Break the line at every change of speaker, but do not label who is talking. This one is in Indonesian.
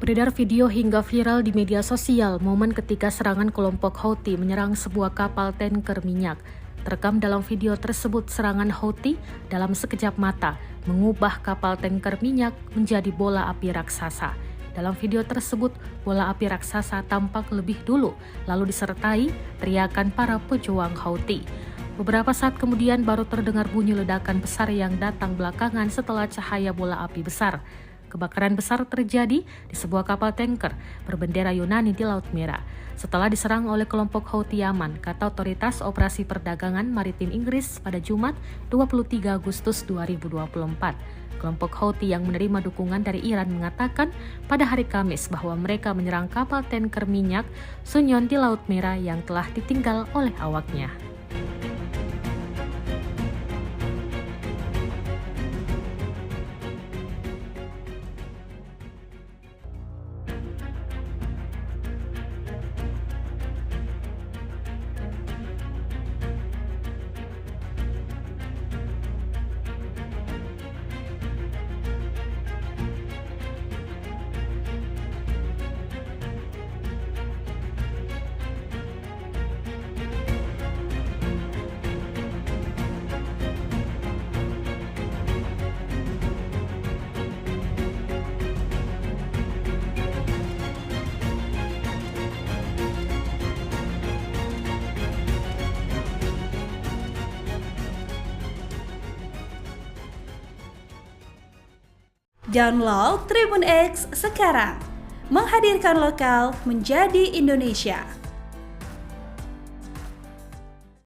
Beredar video hingga viral di media sosial momen ketika serangan kelompok Houthi menyerang sebuah kapal tanker minyak. Terekam dalam video tersebut, serangan Houthi dalam sekejap mata mengubah kapal tanker minyak menjadi bola api raksasa. Dalam video tersebut, bola api raksasa tampak lebih dulu, lalu disertai teriakan para pejuang Houthi. Beberapa saat kemudian baru terdengar bunyi ledakan besar yang datang belakangan setelah cahaya bola api besar. Kebakaran besar terjadi di sebuah kapal tanker berbendera Yunani di Laut Merah setelah diserang oleh kelompok Houthi Yaman, kata Otoritas Operasi Perdagangan Maritim Inggris pada Jumat 23 Agustus 2024. Kelompok Houthi yang menerima dukungan dari Iran mengatakan pada hari Kamis bahwa mereka menyerang kapal tanker minyak Sunyon di Laut Merah yang telah ditinggal oleh awaknya.
Download Tribun X sekarang, menghadirkan lokal menjadi Indonesia.